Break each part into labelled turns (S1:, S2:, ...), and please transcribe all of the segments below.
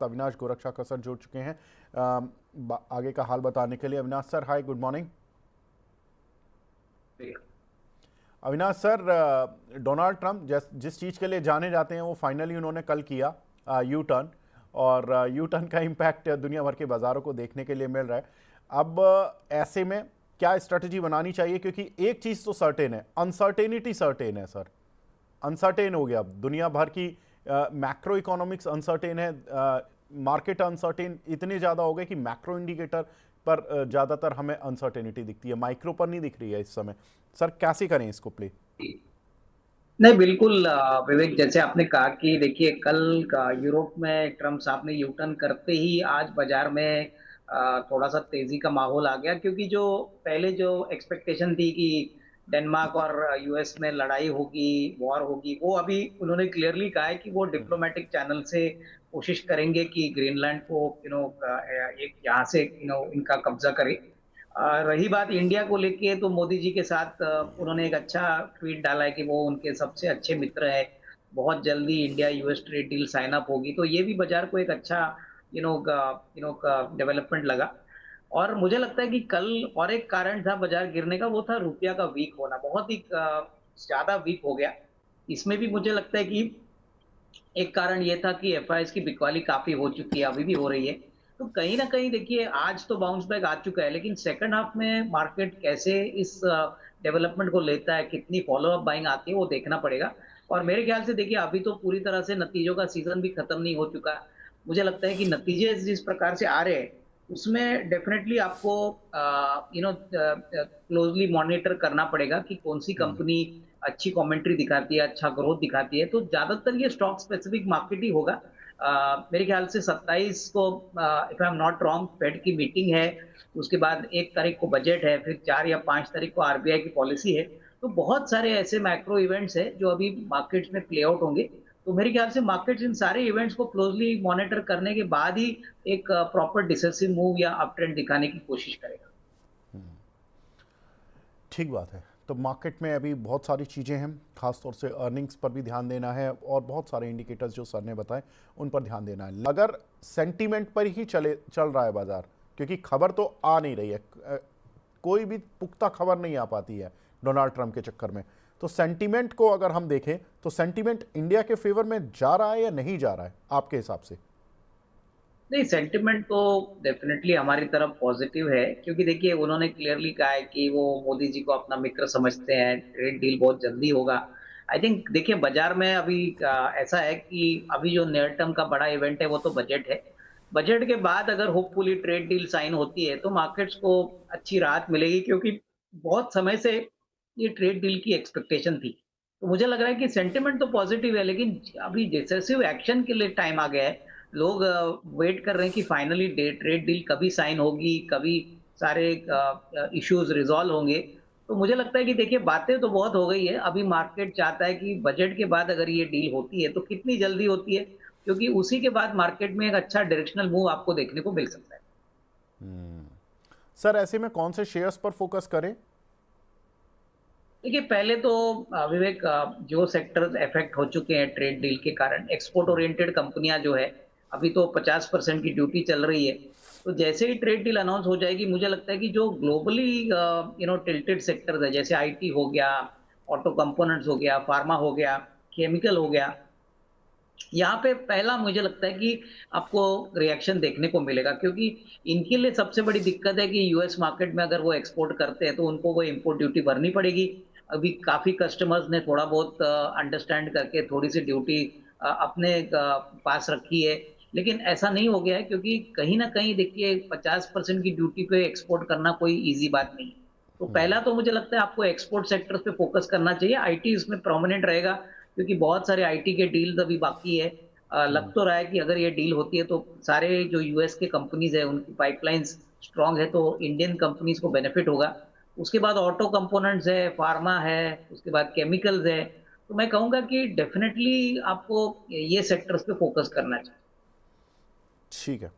S1: साथ अविनाश गोरक्षा सर जुड़ चुके हैं आगे का हाल बताने के लिए। Avinash sir, hi, good morning. Avinash sir, Donald Trump जिस चीज़ के लिए जाने जाते हैं वो फाइनली उन्होंने कल किया यू टर्न, और यू टर्न का इम्पैक्ट दुनिया भर के बाज़ारों को देखने के लिए मिल रहा है। अब ऐसे में क्या स्ट्रेटजी बनानी चाहिए, क्योंकि एक चीज़ तो सर्टेन है, अनसर्टेनिटी सर्टेन है सर, अनसर्टेन हो गया। अब दुनिया भर की मैक्रो इकोनॉमिक्स अनसर्टेन है, मार्केट अनसर्टेन इतने ज़्यादा हो गए कि मैक्रो इंडिकेटर पर ज़्यादातर हमें अनसर्टेनिटी दिखती है, माइक्रो पर नहीं दिख रही है इस समय। सर कैसे करें इसको प्ले?
S2: नहीं, बिल्कुल विवेक, जैसे आपने कहा कि देखिए कल का यूरोप में ट्रम्प साहब ने यू टर्न करते ही आज बाजार में थोड़ा सा तेजी का माहौल आ गया, क्योंकि जो पहले जो एक्सपेक्टेशन थी कि डेनमार्क और यूएस में लड़ाई होगी, वॉर होगी, वो अभी उन्होंने क्लियरली कहा है कि वो डिप्लोमेटिक चैनल से कोशिश करेंगे कि ग्रीनलैंड को एक यहाँ से इनका कब्जा करे। रही बात इंडिया को लेके, तो मोदी जी के साथ उन्होंने एक अच्छा ट्वीट डाला है कि वो उनके सबसे अच्छे मित्र है, बहुत जल्दी India US trade deal sign up होगी, तो ये भी बाजार को एक अच्छा डेवलपमेंट लगा। और मुझे लगता है कि कल और एक कारण था बाजार गिरने का, वो था रुपया का वीक होना, बहुत ही ज्यादा वीक हो गया। इसमें भी मुझे लगता है कि एक कारण ये था कि एफआईएस की बिकवाली काफी हो चुकी है, अभी भी हो रही है। तो कहीं ना कहीं देखिए आज तो बाउंस बैक आ चुका है, लेकिन सेकंड हाफ में मार्केट कैसे इस डेवलपमेंट को लेता है, कितनी फॉलो अप बाइंग आती है, वो देखना पड़ेगा। और मेरे ख्याल से देखिए अभी तो पूरी तरह से नतीजों का सीजन भी खत्म नहीं हो चुका। मुझे लगता है कि नतीजे जिस प्रकार से आ रहे हैं उसमें डेफिनेटली आपको क्लोजली मॉनिटर करना पड़ेगा कि कौन सी कंपनी अच्छी कमेंट्री दिखाती है, अच्छा ग्रोथ दिखाती है। तो ज्यादातर ये स्टॉक स्पेसिफिक मार्केट ही होगा। मेरे ख्याल से 27 को, if I am not wrong, Fed की मीटिंग है, उसके बाद 1 तारीख को बजट है, फिर 4 या 5 तारीख को आरबीआई की पॉलिसी है। तो बहुत सारे ऐसे मैक्रो इवेंट्स हैं जो अभी मार्केट्स में प्ले आउट होंगे। तो मेरे ख्याल से मार्केट्स इन सारे इवेंट्स को क्लोजली मॉनिटर करने के बाद ही एक प्रॉपर डिसेसिव मूव या अप ट्रेंड दिखाने की कोशिश करेगा।
S1: ठीक बात है। तो मार्केट में अभी बहुत सारी चीज़ें हैं, खासतौर से अर्निंग्स पर भी ध्यान देना है और बहुत सारे इंडिकेटर्स जो सर ने बताए उन पर ध्यान देना है। अगर सेंटीमेंट पर ही चल रहा है बाजार, क्योंकि खबर तो आ नहीं रही है, कोई भी पुख्ता खबर नहीं आ पाती है डोनाल्ड ट्रंप के चक्कर में, तो सेंटीमेंट को अगर हम देखें तो सेंटीमेंट इंडिया के फेवर में जा रहा है या नहीं जा रहा है आपके हिसाब से?
S2: नहीं, सेंटिमेंट तो डेफिनेटली हमारी तरफ पॉजिटिव है, क्योंकि देखिए उन्होंने क्लियरली कहा है कि वो मोदी जी को अपना मित्र समझते हैं, ट्रेड डील बहुत जल्दी होगा। आई थिंक देखिए बाजार में अभी ऐसा है कि अभी जो नियर टर्म का बड़ा इवेंट है वो तो बजट है। बजट के बाद अगर होपफुली ट्रेड डील साइन होती है तो मार्केट्स को अच्छी राहत मिलेगी, क्योंकि बहुत समय से ये ट्रेड डील की एक्सपेक्टेशन थी। तो मुझे लग रहा है कि सेंटिमेंट तो पॉजिटिव है, लेकिन अभी डिसेसिव एक्शन के लिए टाइम आ गया है। लोग वेट कर रहे हैं कि फाइनली ट्रेड डील कभी साइन होगी, कभी सारे इश्यूज रिजॉल्व होंगे। तो मुझे लगता है कि देखिए बातें तो बहुत हो गई है, अभी मार्केट चाहता है कि बजट के बाद अगर ये डील होती है तो कितनी जल्दी होती है, क्योंकि उसी के बाद मार्केट में एक अच्छा डायरेक्शनल मूव आपको देखने को मिल सकता है।
S1: सर ऐसे में कौन से शेयर्स पर फोकस करें?
S2: देखिए पहले तो विवेक, जो सेक्टर्स इफेक्ट हो चुके हैं ट्रेड डील के कारण, एक्सपोर्ट ओरिएंटेड कंपनियां जो है, अभी तो 50% की ड्यूटी चल रही है। तो जैसे ही ट्रेड डील अनाउंस हो जाएगी, मुझे लगता है कि जो ग्लोबली टिल्टेड सेक्टर्स है, जैसे आईटी हो गया, ऑटो कंपोनेंट्स हो गया, फार्मा हो गया, केमिकल हो गया, यहाँ पे पहला मुझे लगता है कि आपको रिएक्शन देखने को मिलेगा, क्योंकि इनके लिए सबसे बड़ी दिक्कत है कि यूएस मार्केट में अगर वो एक्सपोर्ट करते हैं तो उनको वो इंपोर्ट ड्यूटी भरनी पड़ेगी। अभी काफी कस्टमर्स ने थोड़ा बहुत अंडरस्टैंड करके थोड़ी सी ड्यूटी अपने पास रखी है, लेकिन ऐसा नहीं हो गया है, क्योंकि कहीं ना कहीं देखिए 50% की ड्यूटी पे एक्सपोर्ट करना कोई इजी बात नहीं है। तो पहला तो मुझे लगता है आपको एक्सपोर्ट सेक्टर्स पे फोकस करना चाहिए, आईटी इसमें प्रोमिनेंट रहेगा, क्योंकि बहुत सारे आईटी के डील्स अभी बाकी है। लग तो रहा है कि अगर ये डील होती है तो सारे जो यूएस के कंपनीज है उनकी पाइपलाइंस स्ट्रांग है, तो इंडियन कंपनीज को बेनिफिट होगा। उसके बाद ऑटो कंपोनेंट्स है, फार्मा है, उसके बाद केमिकल्स है। तो मैं कहूंगा कि डेफिनेटली आपको ये सेक्टर्स पे फोकस करना चाहिए।
S1: ठीक है।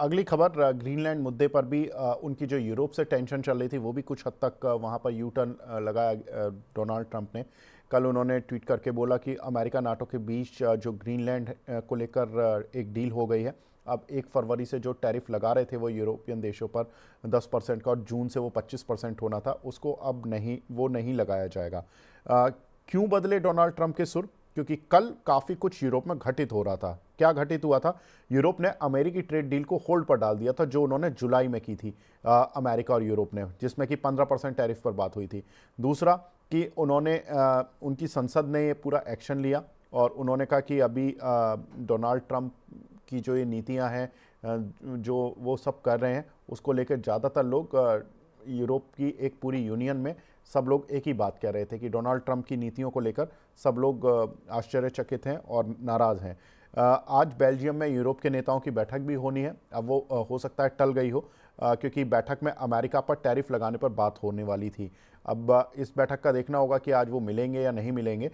S1: अगली खबर, ग्रीनलैंड मुद्दे पर भी उनकी जो यूरोप से टेंशन चल रही थी वो भी कुछ हद तक वहाँ पर यू टर्न लगाया डोनाल्ड ट्रंप ने। कल उन्होंने ट्वीट करके बोला कि अमेरिका नाटो के बीच जो ग्रीनलैंड को लेकर एक डील हो गई है। अब 1 फरवरी से जो टैरिफ लगा रहे थे वो यूरोपियन देशों पर 10% का, और जून से वो 25% होना था, उसको अब नहीं लगाया जाएगा। क्यों बदले डोनाल्ड ट्रंप के सुर? क्योंकि कल काफ़ी कुछ यूरोप में घटित हो रहा था। क्या घटित हुआ था? यूरोप ने अमेरिकी ट्रेड डील को होल्ड पर डाल दिया था, जो उन्होंने जुलाई में की थी अमेरिका और यूरोप ने, जिसमें कि 15% टैरिफ पर बात हुई थी। दूसरा कि उन्होंने उनकी संसद ने ये पूरा एक्शन लिया और उन्होंने कहा कि अभी डोनाल्ड ट्रंप की जो ये नीतियां हैं जो वो सब कर रहे हैं, उसको लेकर ज़्यादातर लोग यूरोप की एक पूरी यूनियन में सब लोग एक ही बात कह रहे थे कि डोनाल्ड ट्रंप की नीतियों को लेकर सब लोग आश्चर्यचकित हैं और नाराज़ हैं। आज बेल्जियम में यूरोप के नेताओं की बैठक भी होनी है। अब वो हो सकता है टल गई हो, क्योंकि बैठक में अमेरिका पर टैरिफ लगाने पर बात होने वाली थी। अब इस बैठक का देखना होगा कि आज वो मिलेंगे या नहीं मिलेंगे।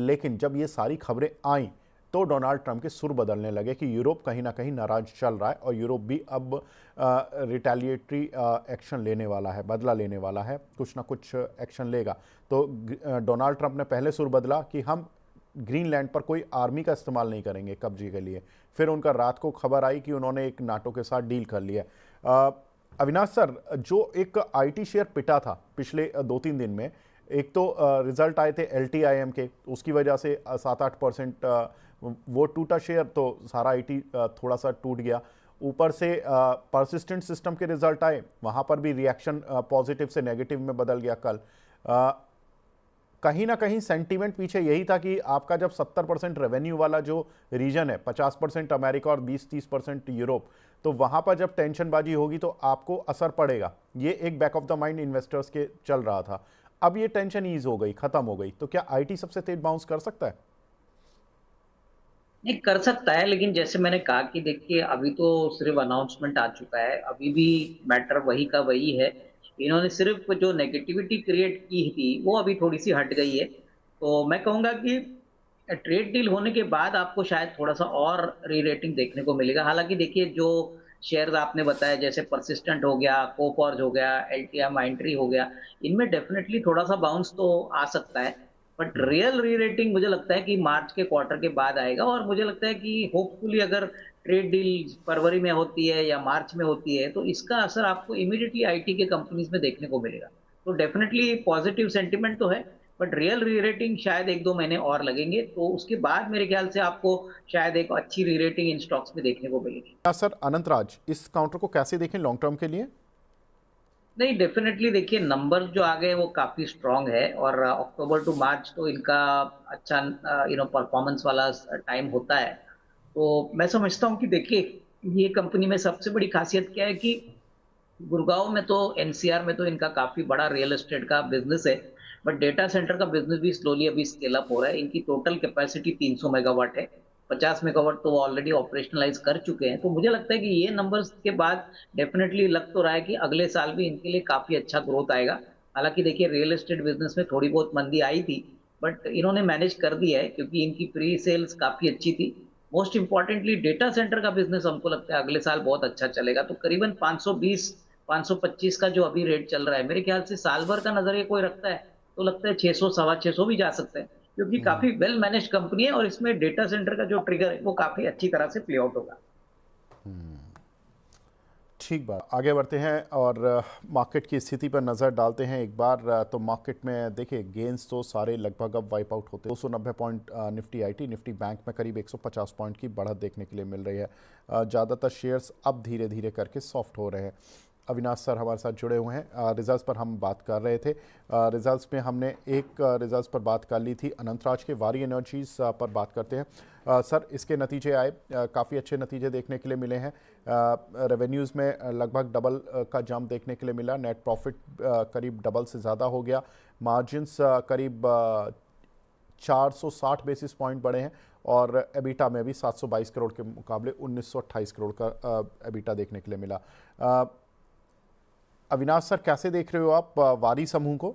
S1: लेकिन जब ये सारी खबरें आईं तो डोनाल्ड ट्रंप के सुर बदलने लगे कि यूरोप कहीं ना कहीं नाराज चल रहा है और यूरोप भी अब रिटेलिएटरी एक्शन लेने वाला है, बदला लेने वाला है, कुछ ना कुछ एक्शन लेगा। तो डोनाल्ड ट्रंप ने पहले सुर बदला कि हम ग्रीनलैंड पर कोई आर्मी का इस्तेमाल नहीं करेंगे कब्जे के लिए। फिर उनका रात को खबर आई कि उन्होंने एक नाटो के साथ डील कर लिया। अविनाश सर, जो एक आईटी शेयर पिटा था पिछले 2-3 दिन में, एक तो रिजल्ट आए थे LTIM के, उसकी वजह से 7-8% वो टूटा शेयर, तो सारा आईटी थोड़ा सा टूट गया। ऊपर से परसिस्टेंट सिस्टम के रिजल्ट आए, वहाँ पर भी रिएक्शन पॉजिटिव से नेगेटिव में बदल गया कल। कहीं ना कहीं सेंटीमेंट पीछे यही था कि आपका जब 70% रेवेन्यू वाला जो रीजन है, 50% अमेरिका और 20-30% यूरोप, तो वहाँ पर जब टेंशनबाजी होगी तो आपको असर पड़ेगा। ये एक back of the mind investors के चल रहा था। अब ये टेंशन ईज हो गई, खत्म हो गई, तो क्या आईटी सबसे तेज बाउंस कर सकता है?
S2: नहीं कर सकता है, लेकिन जैसे मैंने कहा कि देखिए अभी तो सिर्फ अनाउंसमेंट आ चुका है, अभी भी मैटर वही का वही है। इन्होंने सिर्फ जो नेगेटिविटी क्रिएट की थी वो अभी थोड़ी सी हट गई है। तो मैं कहूंगा कि ट्रेड डील होने के बाद आपको शायद थोड़ा सा और री रेटिंग देखने को मिलेगा। हालांकि देखिए जो शेयर्स आपने बताया जैसे परसिस्टेंट हो गया, कोफॉर्ज हो गया, एलटीआई माइंट्री हो गया, इनमें डेफिनेटली थोड़ा सा बाउंस तो आ सकता है। बट रियल री रेटिंग मुझे लगता है कि मार्च के क्वार्टर के बाद आएगा, और मुझे लगता है कि होपफुली अगर ट्रेड डील फरवरी में होती है या मार्च में होती है तो इसका असर आपको इमीडिएटली आईटी के कंपनीज में देखने को मिलेगा। तो डेफिनेटली पॉजिटिव सेंटिमेंट तो है, बट रियल री रेटिंग शायद 1-2 महीने और लगेंगे, तो उसके बाद मेरे ख्याल से आपको शायद एक अच्छी री रेटिंग इन स्टॉक्स में देखने को मिलेगी।
S1: सर अनंतराज, इस काउंटर को कैसे देखें लॉन्ग टर्म के लिए?
S2: नहीं, डेफिनेटली देखिए नंबर जो आ गए वो काफी स्ट्रांग है, और अक्टूबर टू मार्च तो इनका अच्छा परफॉर्मेंस वाला टाइम होता है। तो मैं समझता हूँ कि देखिए ये कंपनी में सबसे बड़ी खासियत क्या है कि गुड़गांव में तो एनसीआर में तो इनका काफी बड़ा रियल एस्टेट का बिजनेस है, बट डेटा सेंटर का बिजनेस भी स्लोली अभी स्केल अप हो रहा है। इनकी टोटल कैपेसिटी 300 मेगावाट है, 50 मेगावाट तो वो ऑलरेडी ऑपरेशनलाइज कर चुके हैं। तो मुझे लगता है कि ये नंबर्स के बाद डेफिनेटली लग तो रहा है कि अगले साल भी इनके लिए काफी अच्छा ग्रोथ आएगा। हालांकि देखिए रियल एस्टेट बिजनेस में थोड़ी बहुत मंदी आई थी, बट इन्होंने मैनेज कर दिया है क्योंकि इनकी प्री सेल्स काफी अच्छी थी। मोस्ट इंपॉर्टेंटली डेटा सेंटर का बिजनेस हमको लगता है अगले साल बहुत अच्छा चलेगा। तो करीबन 520-525 का जो अभी रेट चल रहा है, मेरे ख्याल से साल भर का नजरिया कोई रखता है तो लगता है 600 सवा 600 भी जा सकते हैं, क्योंकि काफी वेल मैनेज कंपनी है और इसमें डेटा सेंटर का जो ट्रिगर है वो काफी अच्छी तरह से प्ले आउट होगा।
S1: ठीक बात, आगे बढ़ते हैं और मार्केट की स्थिति पर नज़र डालते हैं एक बार। तो मार्केट में देखिए गेंस तो सारे लगभग अब वाइप आउट होते हैं। 290 point Nifty IT, Nifty bank में करीब 150 पॉइंट की बढ़त देखने के लिए मिल रही है। ज़्यादातर शेयर्स अब धीरे धीरे करके सॉफ्ट हो रहे हैं। अविनाश सर हमारे साथ जुड़े हुए हैं। रिजल्ट्स पर हम बात कर रहे थे। रिजल्ट्स में हमने एक रिजल्ट्स पर बात कर ली थी, अनंतराज के। वारी एनर्जीज पर बात करते हैं। सर इसके नतीजे आए, काफ़ी अच्छे नतीजे देखने के लिए मिले हैं। रेवेन्यूज़ में लगभग डबल का जंप देखने के लिए मिला। नेट प्रॉफिट करीब डबल से ज़्यादा हो गया। मार्जिन्स करीब 460 बेसिस पॉइंट बढ़े हैं और एबिटा में भी 722 करोड़ के मुकाबले 1928 करोड़ का एबिटा देखने के लिए मिला। अविनाश सर कैसे देख रहे हो आप वारी समूह को?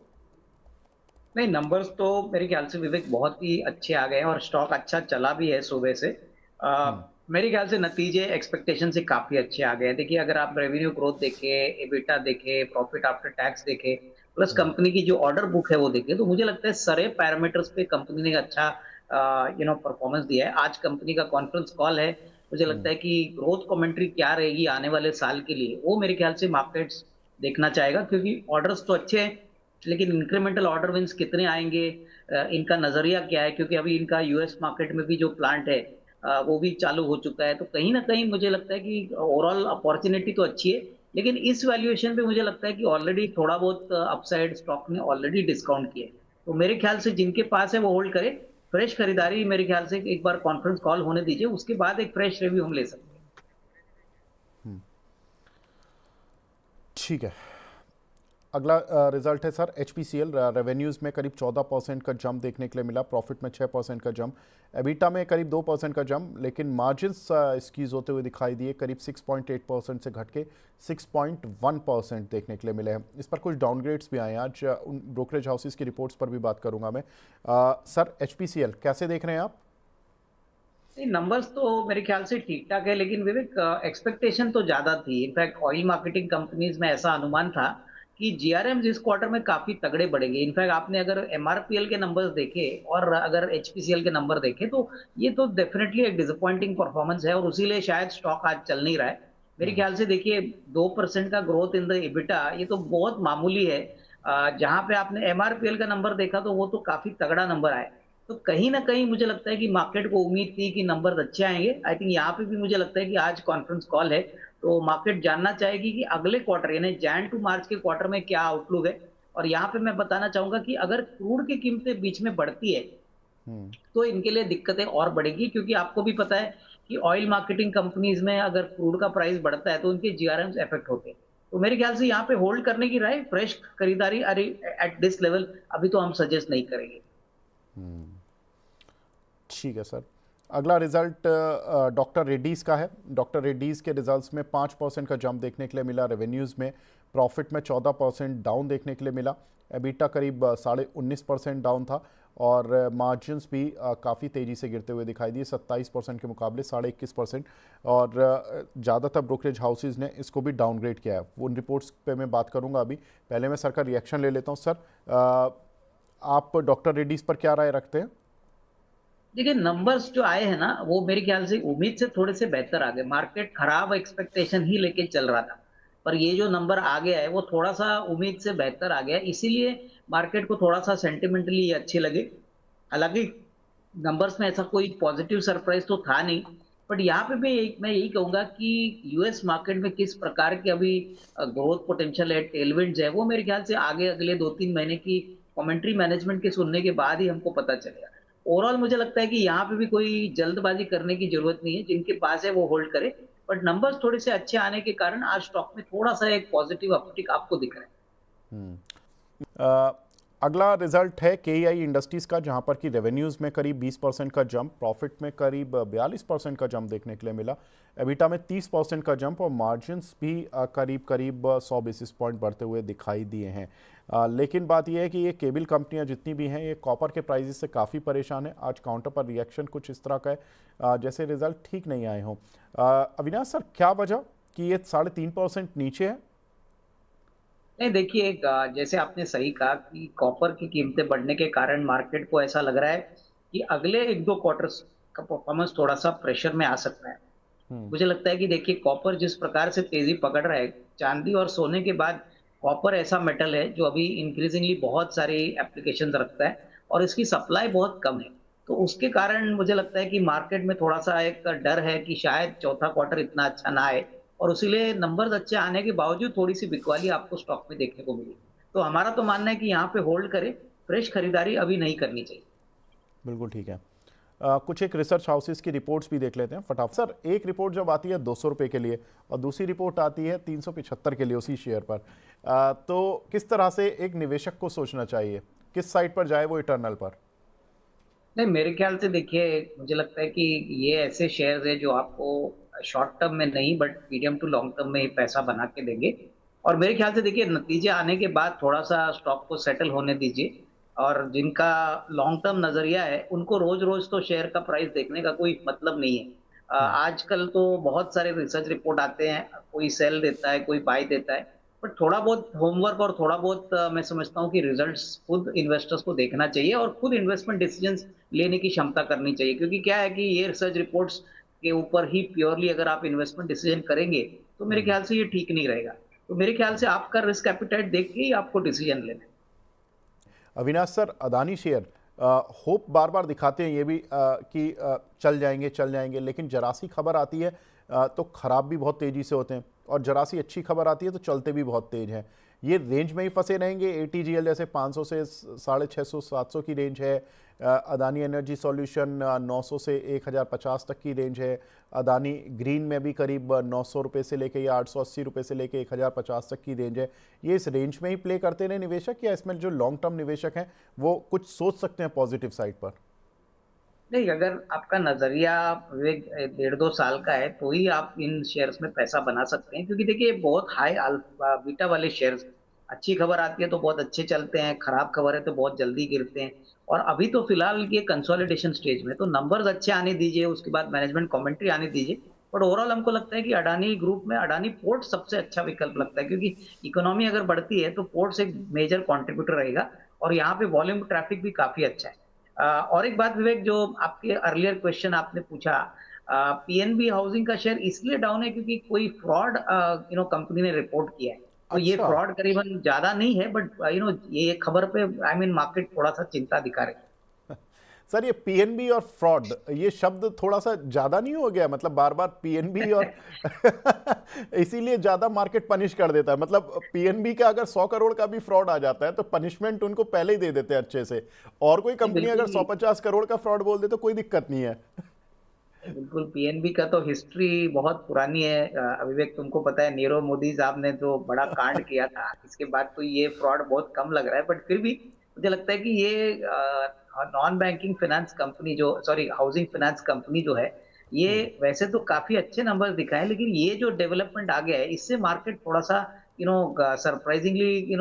S2: नहीं, नंबर्स तो मेरे ख्याल से विवेक बहुत ही अच्छे आ गए हैं और स्टॉक अच्छा चला भी है सुबह से। मेरे ख्याल से नतीजे एक्सपेक्टेशन से काफ़ी अच्छे आ गए हैं। देखिए, अगर आप रेवेन्यू ग्रोथ देखें, एबिटा देखें, प्रॉफिट आफ्टर टैक्स देखें, प्लस
S1: हम्म,
S2: कंपनी की जो ऑर्डर बुक है वो देखें, तो मुझे लगता है सारे पैरामीटर्स पे कंपनी ने अच्छा परफॉर्मेंस दिया है। आज कंपनी का कॉन्फ्रेंस कॉल है, मुझे लगता
S1: हम्म,
S2: है कि ग्रोथ कमेंट्री क्या रहेगी आने वाले साल के लिए, वो मेरे ख्याल से मार्केट्स देखना चाहेगा क्योंकि ऑर्डर्स तो अच्छे हैं, लेकिन इंक्रीमेंटल ऑर्डर विन्स कितने आएँगे इनका नज़रिया क्या है? क्योंकि अभी इनका यूएस मार्केट में भी जो प्लांट है वो भी चालू हो चुका है। तो कहीं न कहीं मुझे लगता है कि ओवरऑल अपॉर्च्युनिटी तो अच्छी है, लेकिन इस वैल्यूएशन पे मुझे लगता है कि ऑलरेडी थोड़ा बहुत अपसाइड स्टॉक ने ऑलरेडी डिस्काउंट किया है। तो मेरे ख्याल से जिनके पास है वो होल्ड करें। फ्रेश खरीदारी मेरे ख्याल से एक बार कॉन्फ्रेंस कॉल होने दीजिए, उसके बाद एक फ्रेश रिव्यू हम ले सकते हैं।
S1: हम्म। ठीक है। अगला रिजल्ट है सर एचपीसीएल। रेवेन्यूज़ में करीब 14% का जंप देखने के लिए मिला, प्रॉफिट में 6% का जंप, एबिटा में करीब 2% का जंप, लेकिन मार्जिन्स स्क्वीज होते हुए दिखाई दिए, करीब 6.8% से घट के 6.1% देखने के लिए मिले हैं। इस पर कुछ डाउनग्रेड्स भी आए हैं आज। उन ब्रोकरेज हाउसेस की रिपोर्ट्स पर भी बात करूंगा मैं। सर एचपीसीएल कैसे देख रहे हैं आप?
S2: नहीं, नंबर्स तो मेरे ख्याल से ठीक-ठाक है, लेकिन विवेक एक्सपेक्टेशन तो ज़्यादा थी। इनफैक्ट ऑयल मार्केटिंग कंपनीज़ में ऐसा अनुमान था कि जीआरएम्स इस क्वार्टर में काफ़ी तगड़े बढ़ेंगे। इनफैक्ट आपने अगर एमआरपीएल के नंबर्स देखे और अगर एचपीसीएल के नंबर देखे, तो ये तो डेफिनिटली एक डिसअपॉइंटिंग परफॉर्मेंस है और उसीलिए शायद स्टॉक आज चल नहीं रहा है। मेरे
S1: हम्म,
S2: ख्याल से देखिए 2% का ग्रोथ इन द एबिटा ये तो बहुत मामूली है। जहाँ पे आपने एमआरपीएल का नंबर देखा, तो वो तो काफ़ी तगड़ा नंबर आया। तो कहीं न कहीं मुझे लगता है कि मार्केट को उम्मीद थी कि नंबर्स अच्छे आएँगे। आई थिंक यहाँ पे भी मुझे लगता है कि आज कॉन्फ्रेंस कॉल है, तो मार्केट जानना चाहेगी कि अगले क्वार्टर यानी जैन टू मार्च के क्वार्टर में क्या आउटलुक है। और यहाँ पे मैं बताना चाहूँगा कि अगर क्रूड की कीमतें बीच में बढ़ती है,
S1: हम्म,
S2: तो इनके लिए दिक्कतें और बढ़ेगी क्योंकि आपको भी पता है कि ऑयल मार्केटिंग कंपनीज़ में अगर क्रूड का प्राइस बढ़ता है, तो उनके जीआरएम्स अफेक्ट होते हैं। तो मेरे ख्याल से यहाँ पे होल्ड करने की राय फ्रेश खरीदारी अरे एट दिस लेवल अभी तो हम सजेस्ट नहीं करेंगे।
S1: हम्म। ठीक है सर। अगला रिजल्ट डॉक्टर रेड्डीज़ का है। डॉक्टर रेड्डीज़ के रिजल्ट्स में 5% का जंप देखने के लिए मिला, रेवेन्यूज़ में, प्रॉफिट में 14% डाउन देखने के लिए मिला, एबिटा करीब 19.5% डाउन था, और मार्जिन्स भी काफ़ी तेज़ी से गिरते हुए दिखाई दिए, 27% के मुकाबले 21.5%। और ज़्यादातर ब्रोकरेज हाउसेज ने इसको भी डाउनग्रेड किया है। उन रिपोर्ट्स पे मैं बात करूंगा अभी। पहले मैं सर का रिएक्शन ले लेता हूँ। सर आप डॉक्टर रेड्डीज़ पर क्या राय रखते हैं?
S2: देखिए, नंबर्स जो आए हैं ना, वो मेरे ख्याल से उम्मीद से थोड़े से बेहतर आ गए। मार्केट खराब एक्सपेक्टेशन ही लेके चल रहा था। पर ये जो नंबर आ गया है, वो थोड़ा-सा उम्मीद से बेहतर आ गया है। इसीलिए मार्केट को थोड़ा-सा सेंटिमेंटली ये अच्छे लगे। हालाँकि नंबर्स में ऐसा कोई पॉज़िटिव सरप्राइज़ तो था नहीं। बट यहाँ पे भी एक मैं यही कहूँगा कि यूएस मार्केट में किस प्रकार की अभी ग्रोथ पोटेंशियल है, टेलविंड्स है, वो मेरे ख्याल से आगे अगले 2-3 महीने की कमेंट्री मैनेजमेंट के सुनने के बाद ही हमको पता चलेगा। ओवरऑल मुझे लगता है कि यहाँ पे भी कोई जल्दबाज़ी करने की ज़रूरत नहीं है, जिनके पास है वो होल्ड करें। बट नंबर्स थोड़े से अच्छे आने के कारण आज स्टॉक में थोड़ा-सा एक पॉज़िटिव अपटिक आपको दिख रहा है।
S1: हम्म। अ, अगला रिजल्ट है केईआई इंडस्ट्रीज का, जहां पर कि रेवेन्यूज में करीब 20% का जंप, प्रॉफिट में करीब 42% का जंप देखने के लिए मिला, एबिटा में 30% का जंप, और मार्जिन्स भी करीब करीब 100 बेसिस पॉइंट बढ़ते हुए दिखाई दिए हैं। लेकिन बात यह है कि ये केबल कंपनियां जितनी भी हैं, ये कॉपर के प्राइसेस से काफ़ी परेशान है। आज काउंटर पर रिएक्शन कुछ इस तरह का है जैसे रिजल्ट ठीक नहीं आए हों। अविनाश सर, क्या वजह कि ये 3.5% नीचे है?
S2: नहीं देखिए जैसे आपने सही कहा कि कॉपर की कीमतें बढ़ने के कारण मार्केट को ऐसा लग रहा है कि अगले 1-2 क्वार्टर्स का परफॉर्मेंस थोड़ा-सा प्रेशर में आ सकता है।
S1: हम्म,
S2: मुझे लगता है कि देखिए कॉपर जिस प्रकार से तेज़ी पकड़ रहा है, चाँदी और सोने के बाद कॉपर ऐसा मेटल है जो अभी इंक्रीज़िंगली बहुत सारी एप्लीकेशंस रखता है और इसकी सप्लाई बहुत कम है। तो उसके कारण मुझे लगता है कि मार्केट में थोड़ा-सा एक डर है कि शायद चौथा क्वार्टर इतना अच्छा ना आए और इसीलिए नंबर्स अच्छे आने के बावजूद थोड़ी-सी बिकवाली आपको स्टॉक में देखने को मिली। तो हमारा तो मानना है कि यहाँ पे होल्ड करें, फ्रेश खरीदारी अभी नहीं करनी चाहिए।
S1: बिल्कुल ठीक है। कुछ एक रिसर्च हाउसेस की रिपोर्ट्स भी देख लेते हैं फटाफट। सर, एक रिपोर्ट जब आती है 200 रुपये के लिए और दूसरी रिपोर्ट आती है 375 के लिए उसी शेयर पर, तो किस तरह से एक निवेशक को सोचना चाहिए, किस साइड पर जाए वो इटर्नल पर?
S2: नहीं, मेरे ख्याल से देखिए मुझे लगता है कि ये ऐसे शेयर्स हैं जो आपको शॉर्ट टर्म में नहीं but medium to long term में ही पैसा बना के देंगे। और मेरे ख्याल से देखिए नतीजे आने के बाद थोड़ा-सा स्टॉक को सेटल होने दीजिए और जिनका लॉन्ग टर्म नज़रिया है, उनको रोज़-रोज़ तो शेयर का प्राइस देखने का कोई मतलब नहीं है। आजकल तो बहुत सारे रिसर्च रिपोर्ट आते हैं, कोई सेल देता है, कोई बाय देता है, बट थोड़ा बहुत होमवर्क और थोड़ा बहुत मैं समझता हूँ कि रिजल्ट्स खुद इन्वेस्टर्स को देखना चाहिए और खुद इन्वेस्टमेंट डिसीजंस लेने की क्षमता करनी चाहिए, क्योंकि क्या है कि ये रिसर्च रिपोर्ट्स के ऊपर ही प्योरली अगर आप इन्वेस्टमेंट डिसीजन करेंगे, तो मेरे ख्याल से ये ठीक नहीं रहेगा। तो मेरे ख्याल से आपका रिस्क एपेटाइट देख के ही आपको डिसीजन लेना है।
S1: अविनाश सर, अदानी शेयर होप बार बार दिखाते हैं ये भी कि चल जाएंगे, लेकिन जरा सी खबर आती है तो खराब भी बहुत तेजी से होते हैं, और जरा सी अच्छी खबर आती है तो चलते भी बहुत तेज हैं। ये रेंज में ही फंसे रहेंगे। एटीजीएल जैसे 500 से 650 700 की रेंज है, अदानी एनर्जी सॉल्यूशन 900 से 1050 तक की रेंज है, अदानी ग्रीन में भी करीब 900 रुपये से लेके या 880 रुपये से लेके 1050 तक की रेंज है। ये इस रेंज में ही प्ले करते रहे निवेशक, या इसमें जो लॉन्ग टर्म निवेशक हैं वो कुछ सोच सकते हैं पॉजिटिव साइड पर?
S2: नहीं, अगर आपका नज़रिया विवेक 1.5-2 साल का है, तो ही आप इन शेयर्स में पैसा बना सकते हैं, क्योंकि देखिए बहुत हाई अल्फा बीटा वाले शेयर्स, अच्छी खबर आती है तो बहुत अच्छे चलते हैं, खराब खबर है तो बहुत जल्दी गिरते हैं। और अभी तो फिलहाल ये कंसोलिडेशन स्टेज में, तो नंबर्स अच्छे आने दीजिए, उसके बाद मैनेजमेंट कमेंट्री आने दीजिए। बट ओवरऑल हमको लगता है कि अडानी ग्रुप में अडानी पोर्ट सबसे अच्छा विकल्प लगता है, क्योंकि इकोनॉमी अगर बढ़ती है तो पोर्ट्स एक मेजर कंट्रीब्यूटर रहेगा और यहाँ पे वॉल्यूम ट्रैफिक भी काफ़ी अच्छा है। और एक बात विवेक, जो आपके अर्लियर क्वेश्चन आपने पूछा, पीएनबी हाउसिंग का शेयर इसलिए डाउन है क्योंकि कोई फ्रॉड कंपनी ने रिपोर्ट किया है। तो ये
S1: अच्छा
S2: फ्रॉड करीबन ज्यादा नहीं है, बट ये खबर पे आई मीन मार्केट थोड़ा सा चिंता दिखा रही है।
S1: सर, ये पीएनबी और फ्रॉड, ये शब्द थोड़ा सा ज्यादा नहीं हो गया? मतलब बार बार पीएनबी और इसीलिए ज्यादा मार्केट पनिश कर देता है। मतलब पीएनबी का अगर 100 करोड़ का भी फ्रॉड आ जाता है तो पनिशमेंट उनको पहले ही दे देते हैं अच्छे से, और कोई
S2: नहीं,
S1: कंपनी अगर
S2: बिल्कुल
S1: 150 करोड़ का फ्रॉड बोल दे तो कोई दिक्कत नहीं है।
S2: बिल्कुल पीएनबी का तो हिस्ट्री बहुत पुरानी है। विवेक, तुमको पता है नीरव मोदी साहब ने जो बड़ा कांड किया था, इसके बाद तो ये फ्रॉड बहुत कम लग रहा है, बट फिर भी मुझे लगता है कि ये नॉन बैंकिंग फाइनेंस कंपनी जो सॉरी हाउसिंग फाइनेंस कंपनी जो है, ये वैसे तो काफी अच्छे नंबर दिखाए, लेकिन ये जो डेवलपमेंट आ गया है इससे मार्केट थोड़ा सा सरप्राइजिंगली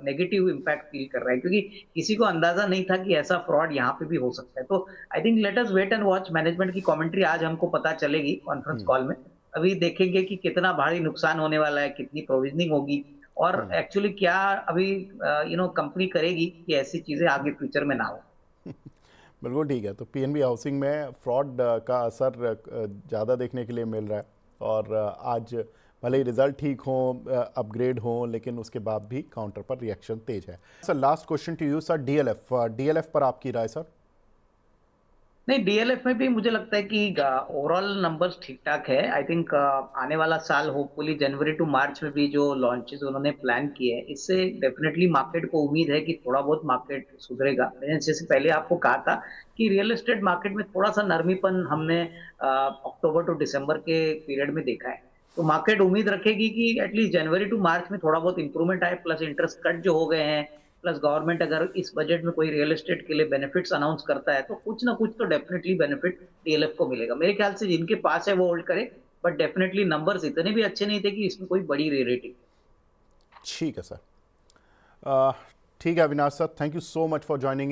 S2: नेगेटिव इम्पैक्ट फील कर रहा है, क्योंकि किसी को अंदाजा नहीं था कि ऐसा फ्रॉड यहाँ पे भी हो सकता है। तो I think let us wait and watch. Management की कमेंट्री आज हमको पता चलेगी कॉन्फ्रेंस कॉल में। अभी देखेंगे कि कितना भारी नुकसान होने वाला है, कितनी प्रोविजनिंग होगी, और एक्चुअली क्या अभी कंपनी करेगी कि ऐसी चीजें आगे फ्यूचर में ना हो।
S1: बिल्कुल ठीक है। तो पीएनबी हाउसिंग में फ्रॉड का असर ज़्यादा देखने के लिए मिल रहा है, और आज भले ही रिजल्ट ठीक हो, अपग्रेड हो, लेकिन उसके बाद भी काउंटर पर रिएक्शन तेज है। Sir, last question to you sir, DLF, DLF पर आपकी राय सर?
S2: नहीं, डीएलएफ में भी मुझे लगता है कि ओवरऑल नंबर्स ठीक ठाक है। आई थिंक आने वाला साल होपफुली जनवरी टू मार्च में भी जो लॉन्चेस उन्होंने प्लान किए हैं, इससे डेफिनेटली मार्केट को उम्मीद है कि थोड़ा बहुत मार्केट सुधरेगा। मैंने जैसे पहले आपको कहा था कि रियल एस्टेट मार्केट में थोड़ा सा नरमीपन हमने अक्टूबर टू दिसंबर के पीरियड में देखा है। तो मार्केट उम्मीद रखेगी कि एटलीस्ट जनवरी टू मार्च में थोड़ा बहुत इंप्रूवमेंट आए, प्लस इंटरेस्ट कट जो हो गए हैं, प्लस गवर्नमेंट अगर इस बजट में कोई रियल एस्टेट के लिए बेनिफिट्स अनाउंस करता है, तो कुछ ना कुछ तो डेफिनेटली बेनिफिट डीएलएफ को मिलेगा। मेरे ख्याल से जिनके पास है वो होल्ड करे, बट डेफिनेटली नंबर्स इतने भी अच्छे नहीं थे कि इसमें कोई बड़ी रे रेटिंग।
S1: ठीक है सर। ठीक है Avinash sir, thank you so much for joining in.